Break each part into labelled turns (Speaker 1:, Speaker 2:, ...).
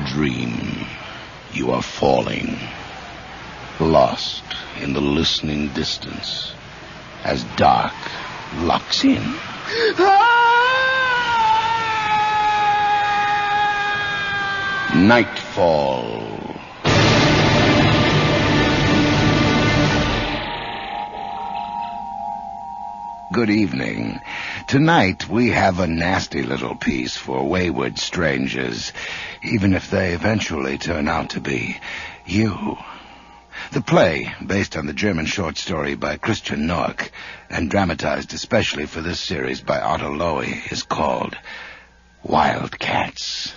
Speaker 1: dream. You are falling, lost in the listening distance, as dark locks in. Nightfall. Good evening. Tonight we have a nasty little piece for wayward strangers, even if they eventually turn out to be you. The play, based on the German short story by Christian Noack and dramatized especially for this series by Otto Loe, is called Wildcats.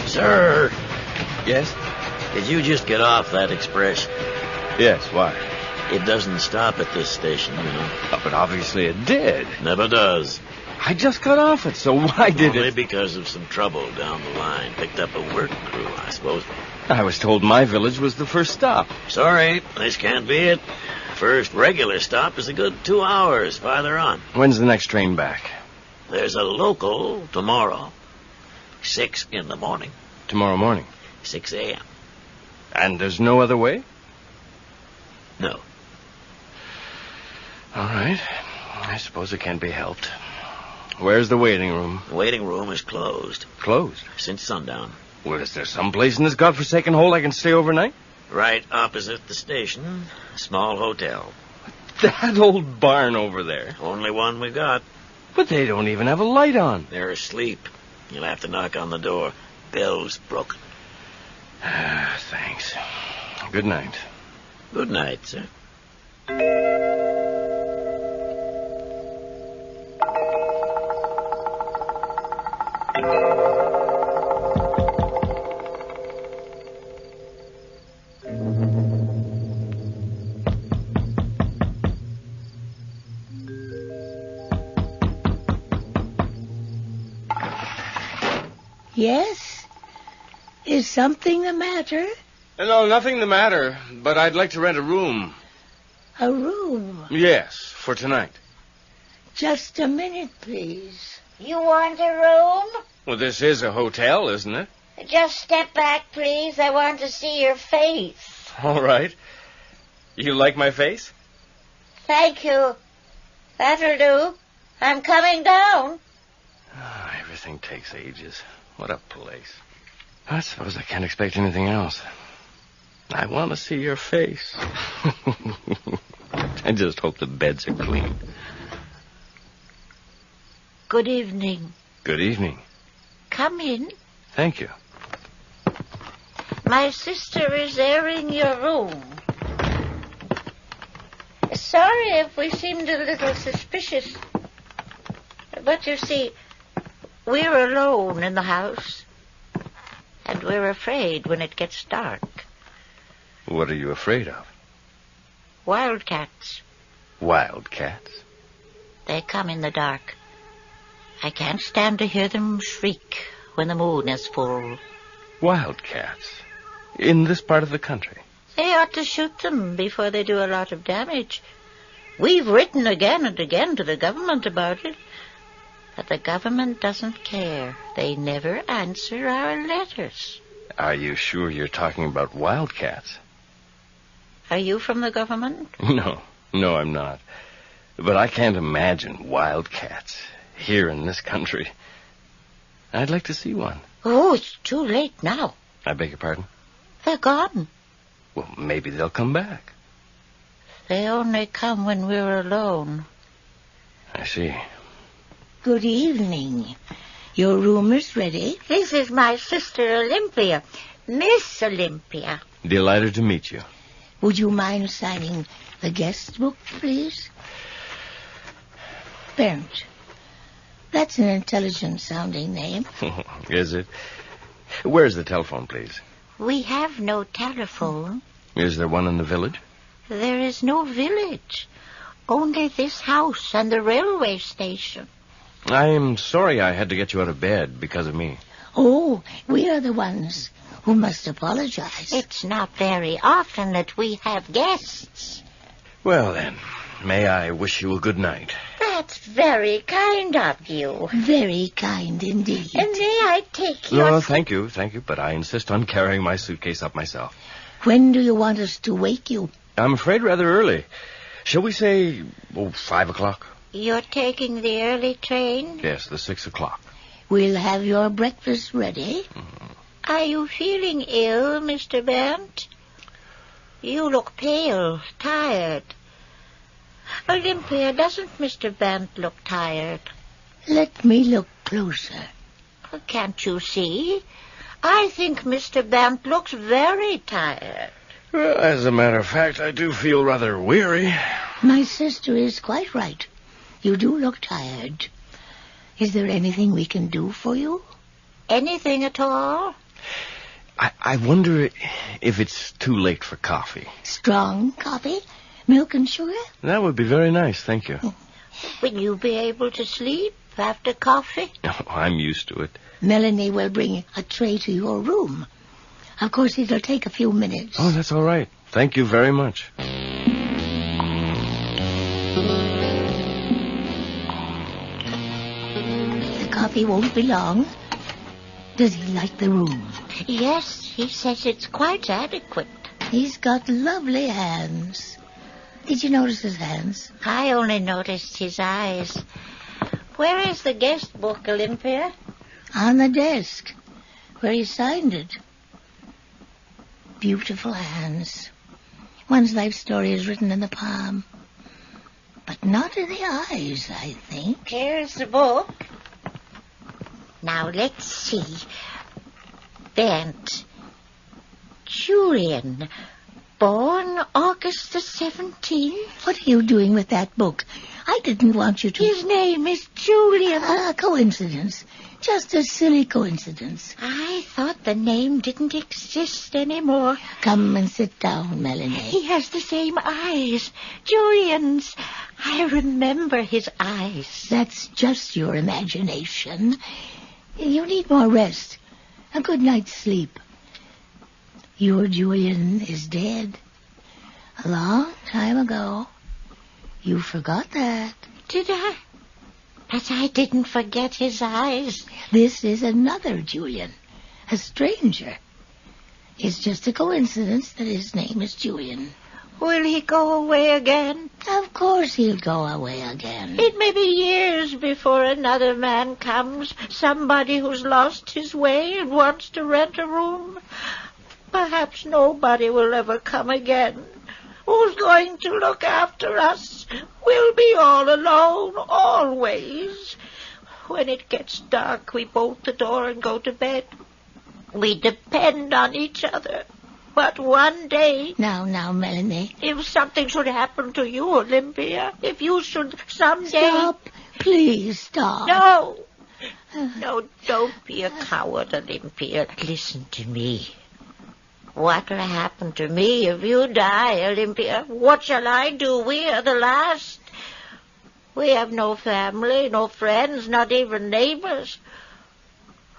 Speaker 2: Sir!
Speaker 3: Yes?
Speaker 2: Did you just get off that express?
Speaker 3: Yes, why?
Speaker 2: It doesn't stop at this station, you know.
Speaker 3: Oh, but obviously it did.
Speaker 2: Never does.
Speaker 3: I just got off it, so why did
Speaker 2: Only
Speaker 3: it?
Speaker 2: because of some trouble down the line. Picked up a work crew, I suppose.
Speaker 3: I was told my village was the first stop.
Speaker 2: Sorry, this can't be it. First regular stop is a good 2 hours farther on.
Speaker 3: When's the next train back?
Speaker 2: There's a local tomorrow. 6 in the morning.
Speaker 3: Tomorrow morning.
Speaker 2: 6 a.m.
Speaker 3: And there's no other way?
Speaker 2: No.
Speaker 3: All right. I suppose it can't be helped. Where's the waiting room?
Speaker 2: The waiting room is closed.
Speaker 3: Closed?
Speaker 2: Since sundown.
Speaker 3: Well, is there some place in this godforsaken hole I can stay overnight?
Speaker 2: Right opposite the station, a small hotel.
Speaker 3: That old barn over there.
Speaker 2: Only one we got.
Speaker 3: But they don't even have a light on.
Speaker 2: They're asleep. You'll have to knock on the door. Bell's broken.
Speaker 3: Thanks. Good night.
Speaker 2: Good night, sir.
Speaker 4: Yes? Is something the matter?
Speaker 3: No, nothing the matter, but I'd like to rent a room.
Speaker 4: A room?
Speaker 3: Yes, for tonight.
Speaker 4: Just a minute, please.
Speaker 5: You want a room?
Speaker 3: Well, this is a hotel, isn't it?
Speaker 5: Just step back, please. I want to see your face.
Speaker 3: All right. You like my face?
Speaker 5: Thank you. That'll do. I'm coming down.
Speaker 3: Oh, everything takes ages. What a place. I suppose I can't expect anything else. I want to see your face. I just hope the beds are clean.
Speaker 5: Good evening.
Speaker 3: Good evening.
Speaker 5: Come in.
Speaker 3: Thank you.
Speaker 5: My sister is airing your room. Sorry if we seemed a little suspicious. But you see, we're alone in the house. And we're afraid when it gets dark.
Speaker 3: What are you afraid of?
Speaker 5: Wildcats.
Speaker 3: Wildcats?
Speaker 5: They come in the dark. I can't stand to hear them shriek when the moon is full.
Speaker 3: Wildcats? In this part of the country?
Speaker 5: They ought to shoot them before they do a lot of damage. We've written again and again to the government about it. But the government doesn't care. They never answer our letters.
Speaker 3: Are you sure you're talking about wildcats?
Speaker 5: Are you from the government?
Speaker 3: No, I'm not. But I can't imagine wildcats here in this country. I'd like to see one.
Speaker 5: Oh, it's too late now.
Speaker 3: I beg your pardon?
Speaker 5: They're gone.
Speaker 3: Well, maybe they'll come back.
Speaker 5: They only come when we're alone.
Speaker 3: I see.
Speaker 4: Good evening. Your room is ready.
Speaker 5: This is my sister Olympia. Miss Olympia.
Speaker 3: Delighted to meet you.
Speaker 4: Would you mind signing the guest book, please? Bernd. That's an intelligent-sounding name.
Speaker 3: Is it? Where's the telephone, please?
Speaker 5: We have no telephone.
Speaker 3: Is there one in the village?
Speaker 5: There is no village. Only this house and the railway station.
Speaker 3: I'm sorry I had to get you out of bed because of me.
Speaker 4: Oh, we are the ones who must apologize.
Speaker 5: It's not very often that we have guests.
Speaker 3: Well, then, may I wish you a good night?
Speaker 5: That's very kind of you.
Speaker 4: Very kind indeed.
Speaker 5: And may I take your...
Speaker 3: No, thank you, but I insist on carrying my suitcase up myself.
Speaker 4: When do you want us to wake you?
Speaker 3: I'm afraid rather early. Shall we say, 5 o'clock?
Speaker 5: You're taking the early train?
Speaker 3: Yes, the 6 o'clock.
Speaker 4: We'll have your breakfast ready.
Speaker 5: Are you feeling ill, Mr. Bent? You look pale, tired. Olympia, doesn't Mr. Bent look tired?
Speaker 4: Let me look closer.
Speaker 5: Can't you see? I think Mr. Bent looks very tired.
Speaker 3: Well, as a matter of fact, I do feel rather weary.
Speaker 4: My sister is quite right. You do look tired. Is there anything we can do for you?
Speaker 5: Anything at all?
Speaker 3: I wonder if it's too late for coffee.
Speaker 4: Strong coffee? Milk and sugar?
Speaker 3: That would be very nice, thank you.
Speaker 5: Will you be able to sleep after coffee?
Speaker 3: Oh, I'm used to it.
Speaker 4: Melanie will bring a tray to your room. Of course, it'll take a few minutes.
Speaker 3: Oh, that's all right. Thank you very much.
Speaker 4: The coffee won't be long. Does he like the room?
Speaker 5: Yes, he says it's quite adequate.
Speaker 4: He's got lovely hands. Did you notice his hands?
Speaker 5: I only noticed his eyes. Where is the guest book, Olympia?
Speaker 4: On the desk, where he signed it. Beautiful hands. One's life story is written in the palm. But not in the eyes, I think.
Speaker 5: Here's the book. Now, let's see. Bent. Julian. Born August the 17th.
Speaker 4: What are you doing with that book? I didn't want you to...
Speaker 5: His name is Julian.
Speaker 4: A coincidence. Just a silly coincidence.
Speaker 5: I thought the name didn't exist anymore.
Speaker 4: Come and sit down, Melanie.
Speaker 5: He has the same eyes. Julian's. I remember his eyes.
Speaker 4: That's just your imagination. You need more rest. A good night's sleep. Your Julian is dead. A long time ago. You forgot that.
Speaker 5: Did I? But I didn't forget his eyes.
Speaker 4: This is another Julian. A stranger. It's just a coincidence that his name is Julian.
Speaker 5: Will he go away again?
Speaker 4: Of course he'll go away again.
Speaker 5: It may be years before another man comes. Somebody who's lost his way and wants to rent a room. Perhaps nobody will ever come again. Who's going to look after us? We'll be all alone, always. When it gets dark, we bolt the door and go to bed. We depend on each other. But one day...
Speaker 4: Now, Melanie.
Speaker 5: If something should happen to you, Olympia, if you should someday...
Speaker 4: Stop. Please stop.
Speaker 5: No. No, don't be a coward, Olympia. Listen to me. What will happen to me if you die, Olympia? What shall I do? We are the last. We have no family, no friends, not even neighbors.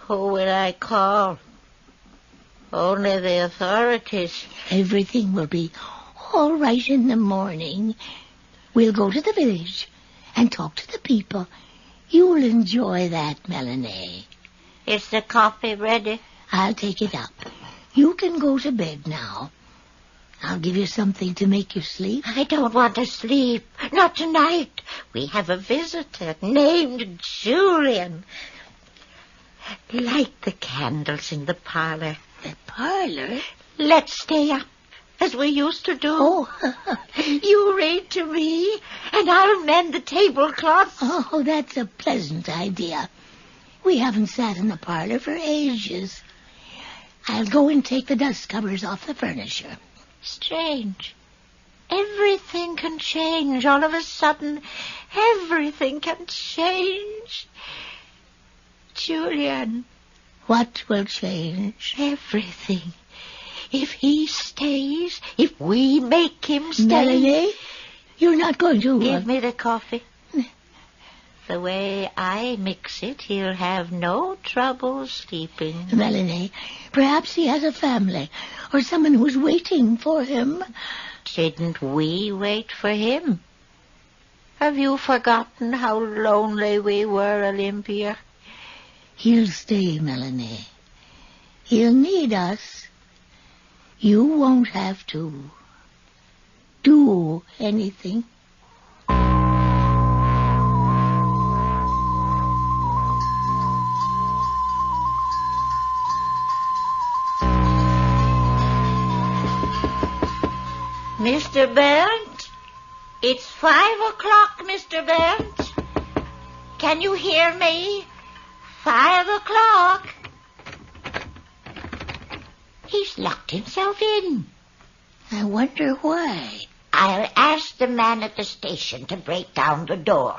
Speaker 5: Who will I call? Only the authorities.
Speaker 4: Everything will be all right in the morning. We'll go to the village and talk to the people. You'll enjoy that, Melanie.
Speaker 5: Is the coffee ready?
Speaker 4: I'll take it up. You can go to bed now. I'll give you something to make you sleep.
Speaker 5: I don't want to sleep. Not tonight. We have a visitor named Julian. Light the candles in the parlor.
Speaker 4: The parlor?
Speaker 5: Let's stay up, as we used to do.
Speaker 4: Oh.
Speaker 5: You read to me, and I'll mend the tablecloth.
Speaker 4: Oh, that's a pleasant idea. We haven't sat in the parlor for ages. I'll go and take the dust covers off the furniture.
Speaker 5: Strange. Everything can change all of a sudden. Everything can change. Julian.
Speaker 4: What will change?
Speaker 5: Everything. If he stays, if we make him stay.
Speaker 4: Melanie, You're not going to...
Speaker 5: Give me the coffee. The way I mix it, he'll have no trouble sleeping.
Speaker 4: Melanie, perhaps he has a family or someone who's waiting for him.
Speaker 5: Didn't we wait for him? Have you forgotten how lonely we were, Olympia?
Speaker 4: He'll stay, Melanie. He'll need us. You won't have to do anything.
Speaker 5: Mr. Burns? It's 5 o'clock, Mr. Burns. Can you hear me? 5 o'clock. He's locked himself in.
Speaker 4: I wonder why.
Speaker 5: I'll ask the man at the station to break down the door.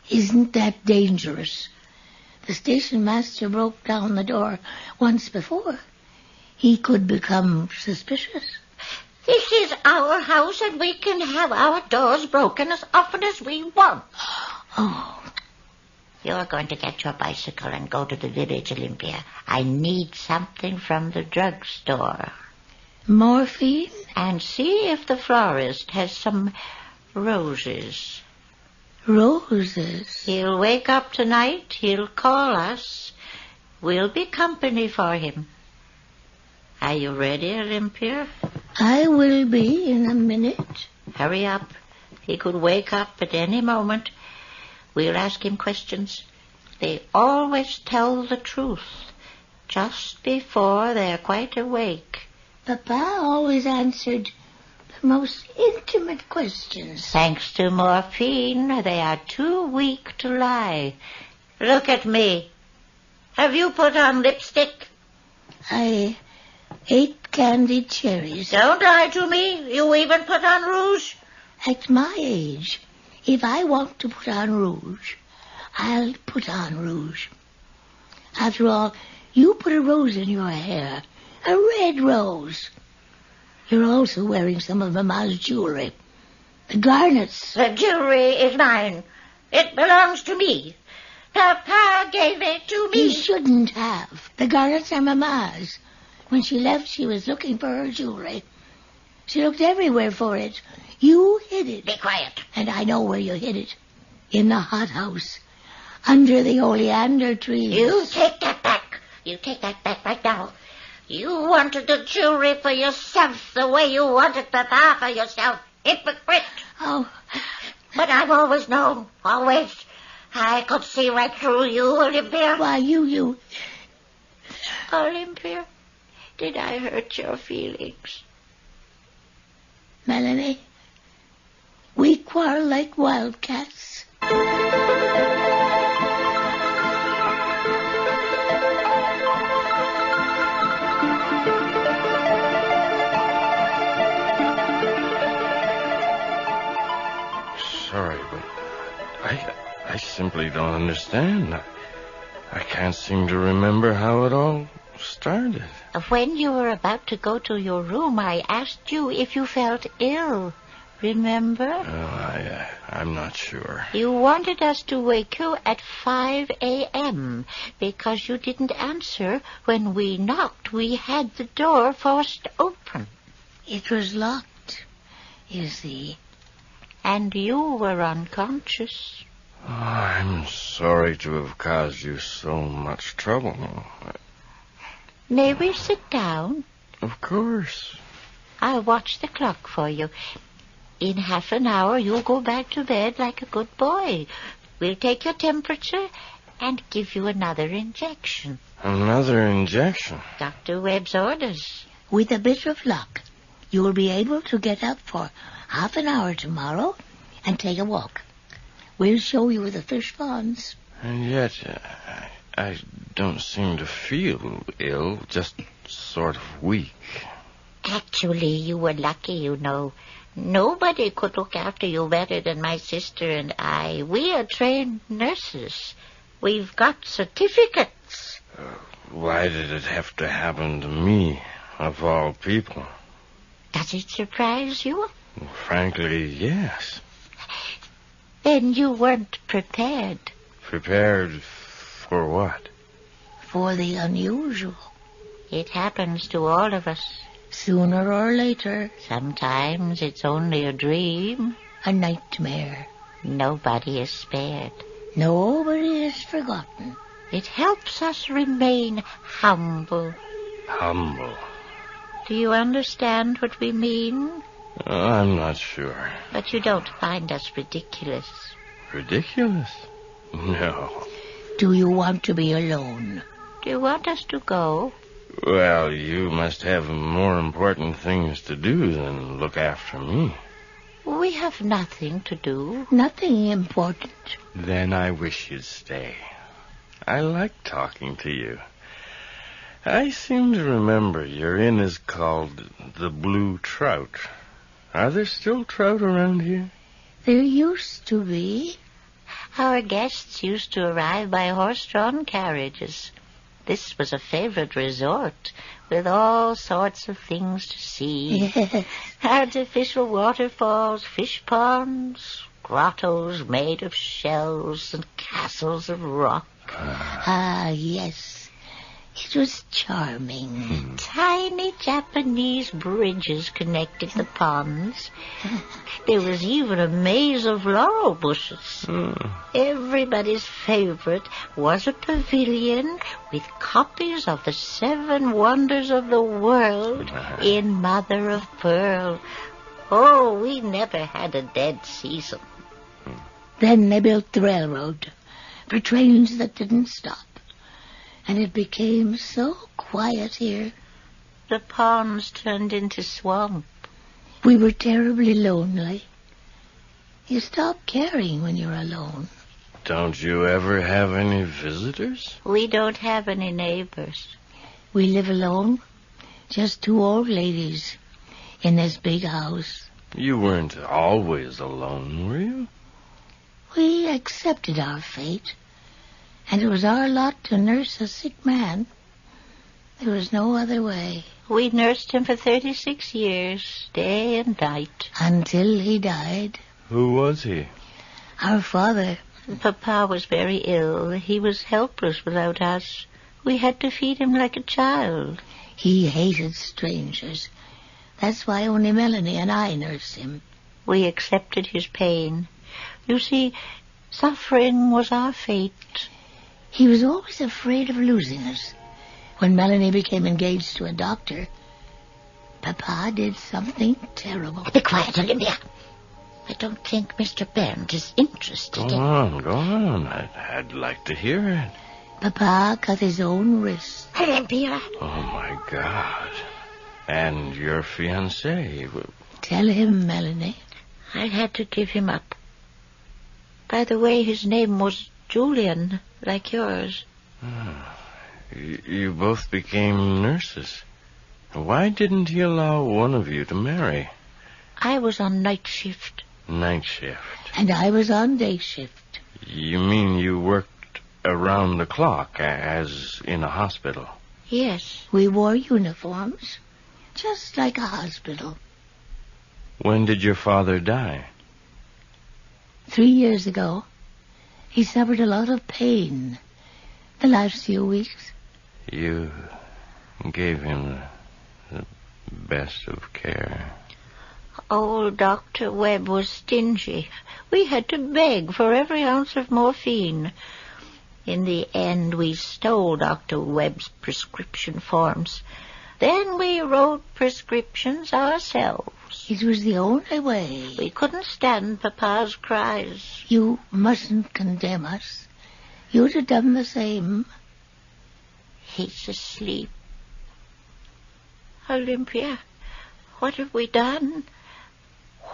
Speaker 4: Isn't that dangerous? The station master broke down the door once before. He could become suspicious.
Speaker 5: This is our house, and we can have our doors broken as often as we want.
Speaker 4: Oh.
Speaker 5: You're going to get your bicycle and go to the village, Olympia. I need something from the drugstore.
Speaker 4: Morphine?
Speaker 5: And see if the florist has some roses.
Speaker 4: Roses?
Speaker 5: He'll wake up tonight. He'll call us. We'll be company for him. Are you ready, Olympia?
Speaker 4: I will be in a minute.
Speaker 5: Hurry up. He could wake up at any moment. We'll ask him questions. They always tell the truth just before they're quite awake.
Speaker 4: Papa always answered the most intimate questions.
Speaker 5: Thanks to morphine, they are too weak to lie. Look at me. Have you put on lipstick?
Speaker 4: I ate candied cherries.
Speaker 5: Don't lie to me. You even put on rouge?
Speaker 4: At my age, if I want to put on rouge, I'll put on rouge. After all, you put a rose in your hair, a red rose. You're also wearing some of Mama's jewelry, the garnets.
Speaker 5: The jewelry is mine. It belongs to me. Papa gave it to me.
Speaker 4: You shouldn't have. The garnets are Mama's. When she left, she was looking for her jewelry. She looked everywhere for it. You hid it.
Speaker 5: Be quiet.
Speaker 4: And I know where you hid it. In the hothouse. Under the oleander trees.
Speaker 5: You take that back. You take that back right now. You wanted the jewelry for yourself the way you wanted Papa for yourself. Hypocrite.
Speaker 4: Oh.
Speaker 5: But I've always known. Always. I could see right through you, Olympia.
Speaker 4: Why, you...
Speaker 5: Olympia, did I hurt your feelings?
Speaker 4: Melanie, we quarrel like wildcats.
Speaker 3: Sorry, but I simply don't understand. I can't seem to remember how it all started.
Speaker 5: When you were about to go to your room, I asked you if you felt ill. Remember?
Speaker 3: Oh, I'm not sure.
Speaker 5: You wanted us to wake you at 5 a.m. because you didn't answer when we knocked. We had the door forced open.
Speaker 4: It was locked, you see.
Speaker 5: And you were unconscious.
Speaker 3: Oh, I'm sorry to have caused you so much trouble.
Speaker 5: May we sit down?
Speaker 3: Of course.
Speaker 5: I'll watch the clock for you. In half an hour, you'll go back to bed like a good boy. We'll take your temperature and give you another injection.
Speaker 3: Another injection?
Speaker 5: Dr. Webb's orders.
Speaker 4: With a bit of luck, you will be able to get up for half an hour tomorrow and take a walk. We'll show you the fish ponds.
Speaker 3: And yet, I don't seem to feel ill, just sort of weak.
Speaker 5: Actually, you were lucky, you know. Nobody could look after you better than my sister and I. We are trained nurses. We've got certificates.
Speaker 3: Why did it have to happen to me, of all people?
Speaker 5: Does it surprise you?
Speaker 3: Frankly, yes.
Speaker 5: Then you weren't prepared.
Speaker 3: Prepared for what?
Speaker 4: For the unusual.
Speaker 5: It happens to all of us.
Speaker 4: Sooner or later,
Speaker 5: Sometimes it's only a dream.
Speaker 4: a nightmare.
Speaker 5: Nobody is spared.
Speaker 4: Nobody is forgotten.
Speaker 5: It helps us remain humble.
Speaker 3: Humble.
Speaker 5: Do you understand what we mean?
Speaker 3: I'm not sure.
Speaker 5: But you don't find us ridiculous.
Speaker 3: Ridiculous? No.
Speaker 4: Do you want to be alone?
Speaker 5: Do you want us to go?
Speaker 3: Well, you must have more important things to do than look after me.
Speaker 5: We have nothing to do.
Speaker 4: Nothing important.
Speaker 3: Then I wish you'd stay. I like talking to you. I seem to remember your inn is called the Blue Trout. Are there still trout around here?
Speaker 4: There used to be.
Speaker 5: Our guests used to arrive by horse-drawn carriages. This was a favorite resort, with all sorts of things to see.
Speaker 4: Yes.
Speaker 5: Artificial waterfalls, fish ponds, grottos made of shells, and castles of rock.
Speaker 4: Ah, yes. It was charming.
Speaker 5: Tiny Japanese bridges connected the ponds. There was even a maze of laurel bushes. Everybody's favorite was a pavilion with copies of the 7 wonders of the world in mother of pearl. Oh, we never had a dead season.
Speaker 4: Then they built the railroad for trains that didn't stop. And it became so quiet here.
Speaker 5: The ponds turned into swamp.
Speaker 4: We were terribly lonely. You stop caring when you're alone.
Speaker 3: Don't you ever have any visitors?
Speaker 5: We don't have any neighbors.
Speaker 4: We live alone, just 2 old ladies in this big house.
Speaker 3: You weren't always alone, were you?
Speaker 4: We accepted our fate, and it was our lot to nurse a sick man. There was no other way.
Speaker 5: We nursed him for 36 years, day and night.
Speaker 4: Until he died.
Speaker 3: Who was he?
Speaker 4: Our father.
Speaker 5: Papa was very ill. He was helpless without us. We had to feed him like a child.
Speaker 4: He hated strangers. That's why only Melanie and I nursed him.
Speaker 5: We accepted his pain. You see, suffering was our fate.
Speaker 4: He was always afraid of losing us. When Melanie became engaged to a doctor, Papa did something terrible.
Speaker 5: Be quiet, Olympia. I don't think Mr. Barrett is interested
Speaker 3: Go on. I'd like to hear it.
Speaker 4: Papa cut his own wrist.
Speaker 5: Olympia.
Speaker 3: Oh, my God. And your fiancé?
Speaker 4: Tell him, Melanie.
Speaker 5: I had to give him up. By the way, his name was Julian, like yours.
Speaker 3: You both became nurses. Why didn't he allow one of you to marry?
Speaker 5: I was on night shift.
Speaker 3: Night shift.
Speaker 4: And I was on day shift.
Speaker 3: You mean you worked around the clock, as in a hospital?
Speaker 5: Yes.
Speaker 4: We wore uniforms, just like a hospital.
Speaker 3: When did your father die?
Speaker 4: 3 years ago. He suffered a lot of pain the last few weeks.
Speaker 3: You gave him the best of care.
Speaker 5: Old Dr. Webb was stingy. We had to beg for every ounce of morphine. In the end, we stole Dr. Webb's prescription forms. Then we wrote prescriptions ourselves.
Speaker 4: It was the only way.
Speaker 5: We couldn't stand Papa's cries.
Speaker 4: You mustn't condemn us. You'd have done the same.
Speaker 5: He's asleep. Olympia, what have we done?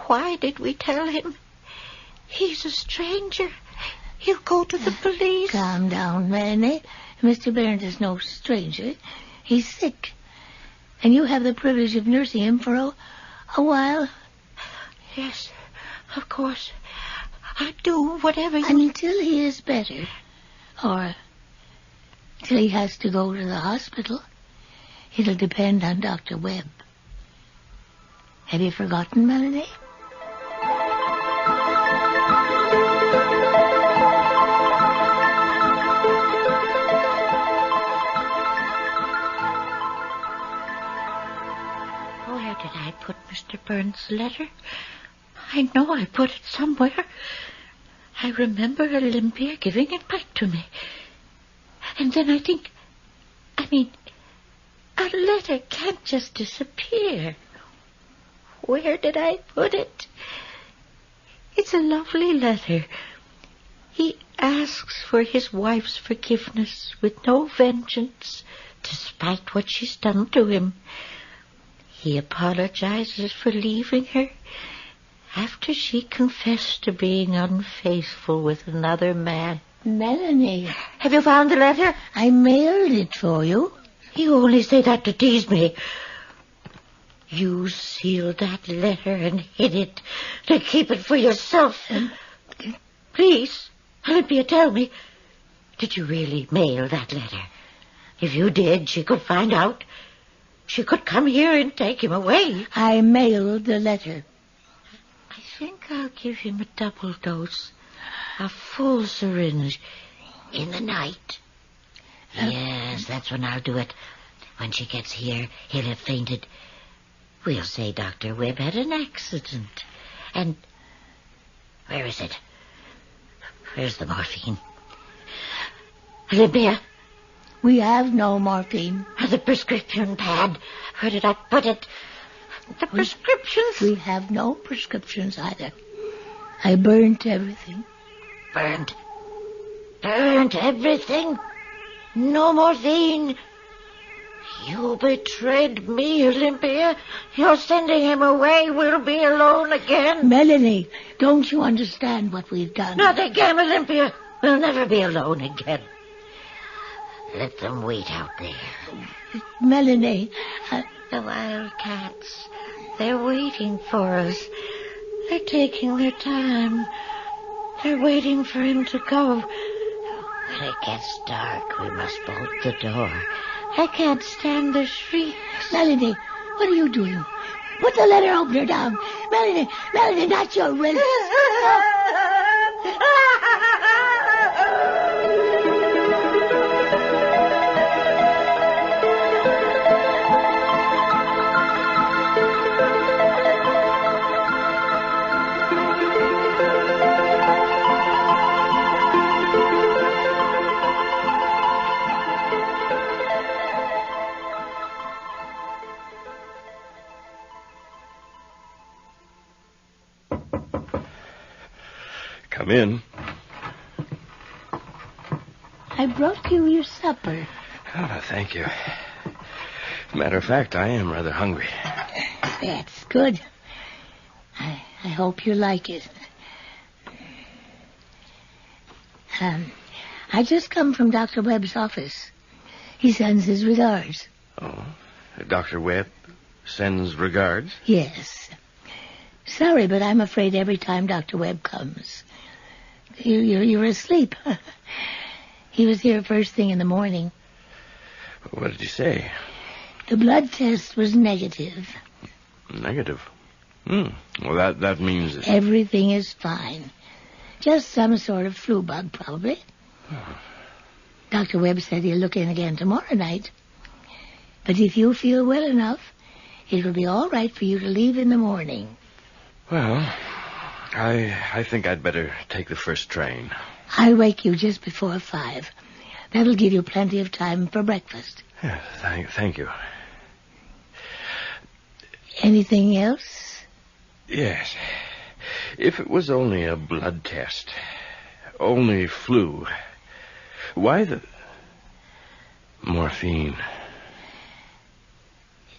Speaker 5: Why did we tell him? He's a stranger. He'll go to the police.
Speaker 4: Calm down, Melanie. Mr. Barrett is no stranger. He's sick. And you have the privilege of nursing him for a while.
Speaker 5: Yes, of course. I'd do whatever you...
Speaker 4: Until he is better. Or till he has to go to the hospital. It'll depend on Dr. Webb. Have you forgotten, Melanie?
Speaker 5: Where did I put Mr. Burns' letter? I know I put it somewhere. I remember Olympia giving it back to me. And then I mean, a letter can't just disappear. Where did I put it? It's a lovely letter. He asks for his wife's forgiveness with no vengeance, despite what she's done to him. He apologizes for leaving her after she confessed to being unfaithful with another man.
Speaker 4: Melanie.
Speaker 5: Have you found the letter?
Speaker 4: I mailed it for you.
Speaker 5: You only say that to tease me. You sealed that letter and hid it to keep it for yourself. Please, Olympia, tell me, did you really mail that letter? If you did, she could find out. She could come here and take him away.
Speaker 4: I mailed the letter.
Speaker 5: I think I'll give him a double dose, a full syringe, in the night. Yes, that's when I'll do it. When she gets here, he'll have fainted. We'll say Dr. Webb had an accident. And where is it? Where's the morphine? Olympia?
Speaker 4: We have no morphine.
Speaker 5: The prescription pad. Where did I put it? The prescriptions?
Speaker 4: We have no prescriptions either. I burnt everything.
Speaker 5: Burnt? Burnt everything? No morphine? You betrayed me, Olympia. You're sending him away. We'll be alone again.
Speaker 4: Melanie, don't you understand what we've done?
Speaker 5: Not again, Olympia. We'll never be alone again. Let them wait out there.
Speaker 4: Melanie,
Speaker 5: The Wildcats. They're waiting for us. They're taking their time. They're waiting for him to go. When it gets dark, we must bolt the door. I can't stand the shrieks.
Speaker 4: Melanie, what are you doing? Put the letter opener down. Melanie, not your wrist.
Speaker 3: Come in.
Speaker 4: I brought you your supper.
Speaker 3: Oh, thank you. Matter of fact, I am rather hungry.
Speaker 4: That's good. I hope you like it. I just come from Dr. Webb's office. He sends his regards.
Speaker 3: Oh, Dr. Webb sends regards?
Speaker 4: Yes. Sorry, but I'm afraid every time Dr. Webb comes, you're asleep. He was here first thing in the morning.
Speaker 3: What did he say?
Speaker 4: The blood test was negative.
Speaker 3: Negative? Well, that means...
Speaker 4: Everything is fine. Just some sort of flu bug, probably. Dr. Webb said he'll look in again tomorrow night. But if you feel well enough, it will be all right for you to leave in the morning.
Speaker 3: Well, I think I'd better take the first train.
Speaker 4: I'll wake you just before 5. That'll give you plenty of time for breakfast.
Speaker 3: Yeah, thank you.
Speaker 4: Anything else?
Speaker 3: Yes. If it was only a blood test, only flu, why the... morphine?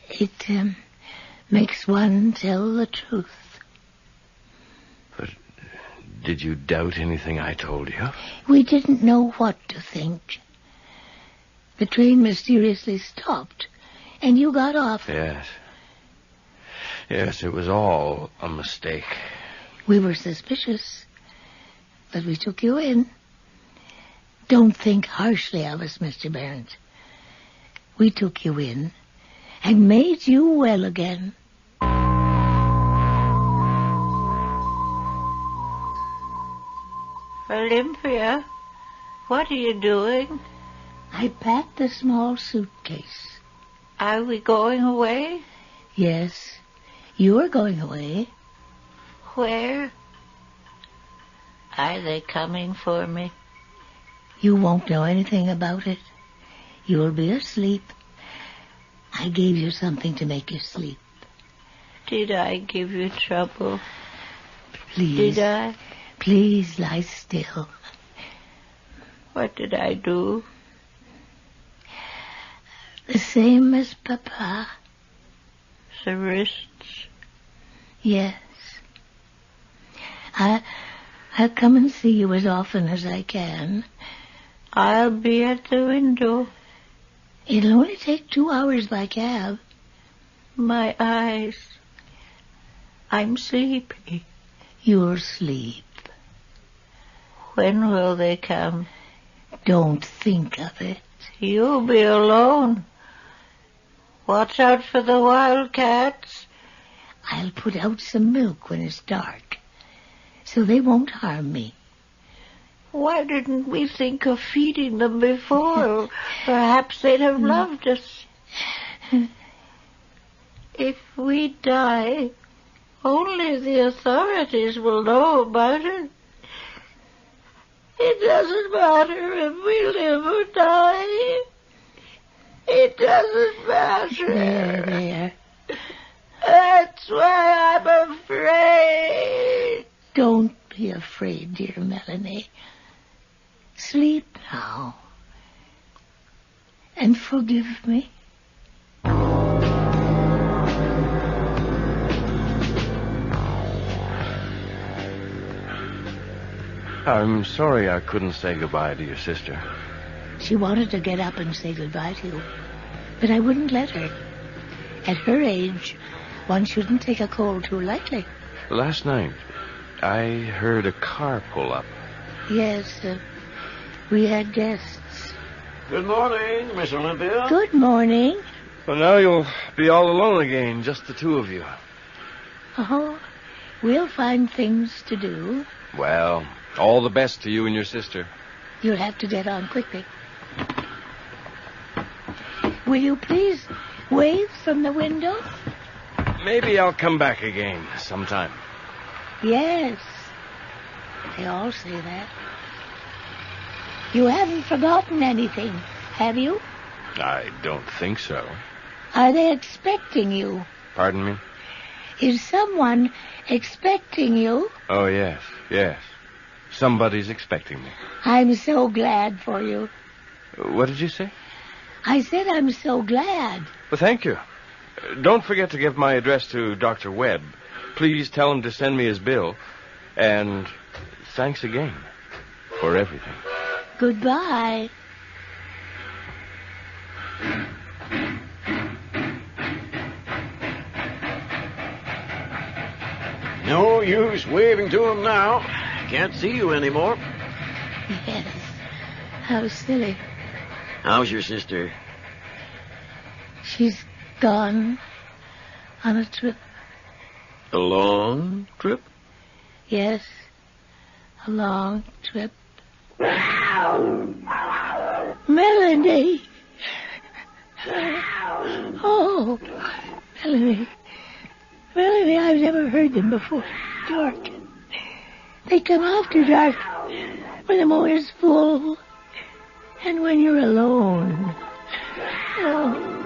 Speaker 4: It makes one tell the truth.
Speaker 3: But did you doubt anything I told you?
Speaker 4: We didn't know what to think. The train mysteriously stopped, and you got off.
Speaker 3: Yes. Yes, it was all a mistake.
Speaker 4: We were suspicious, but we took you in. Don't think harshly of us, Mr. Barrett. We took you in and made you well again.
Speaker 5: Olympia, what are you doing?
Speaker 4: I packed the small suitcase.
Speaker 5: Are we going away?
Speaker 4: Yes, you are going away.
Speaker 5: Where? Are they coming for me?
Speaker 4: You won't know anything about it. You'll be asleep. I gave you something to make you sleep.
Speaker 5: Did I give you trouble?
Speaker 4: Please.
Speaker 5: Did I?
Speaker 4: Please lie still.
Speaker 5: What did I do?
Speaker 4: The same as Papa.
Speaker 5: The wrists?
Speaker 4: Yes. I'll come and see you as often as I can.
Speaker 5: I'll be at the window.
Speaker 4: It'll only take 2 hours by cab.
Speaker 5: My eyes. I'm sleepy.
Speaker 4: You'll sleep.
Speaker 5: When will they come?
Speaker 4: Don't think of it.
Speaker 5: You'll be alone. Watch out for the Wildcats.
Speaker 4: I'll put out some milk when it's dark, so they won't harm me.
Speaker 5: Why didn't we think of feeding them before? Perhaps they'd have loved us. If we die, only the authorities will know about it. It doesn't matter if we live or die. It doesn't matter.
Speaker 4: There.
Speaker 5: That's why I'm afraid.
Speaker 4: Don't be afraid, dear Melanie. Sleep now. And forgive me.
Speaker 3: I'm sorry I couldn't say goodbye to your sister.
Speaker 4: She wanted to get up and say goodbye to you, but I wouldn't let her. At her age, one shouldn't take a cold too lightly.
Speaker 3: Last night, I heard a car pull up.
Speaker 4: Yes, we had guests.
Speaker 2: Good morning, Miss Olympia.
Speaker 4: Good morning.
Speaker 3: Well, now you'll be all alone again, just the two of you.
Speaker 4: Oh, we'll find things to do.
Speaker 3: Well, all the best to you and your sister.
Speaker 4: You'll have to get on quickly. Will you please wave from the window?
Speaker 3: Maybe I'll come back again sometime.
Speaker 4: Yes. They all say that. You haven't forgotten anything, have you?
Speaker 3: I don't think so.
Speaker 4: Are they expecting you?
Speaker 3: Pardon me?
Speaker 4: Is someone expecting you?
Speaker 3: Oh, yes. Somebody's expecting me.
Speaker 4: I'm so glad for you.
Speaker 3: What did you say?
Speaker 4: I said I'm so glad.
Speaker 3: Well, thank you. Don't forget to give my address to Dr. Webb. Please tell him to send me his bill. And thanks again for everything.
Speaker 4: Goodbye.
Speaker 2: No use waving to him now. Can't see you anymore.
Speaker 4: Yes. How silly.
Speaker 2: How's your sister?
Speaker 4: She's gone on a trip.
Speaker 2: A long trip?
Speaker 4: Yes. A long trip. Melanie! Oh, Melanie. Melanie, I've never heard them before. Dark. They come after dark when the motor's full and when you're alone. Oh.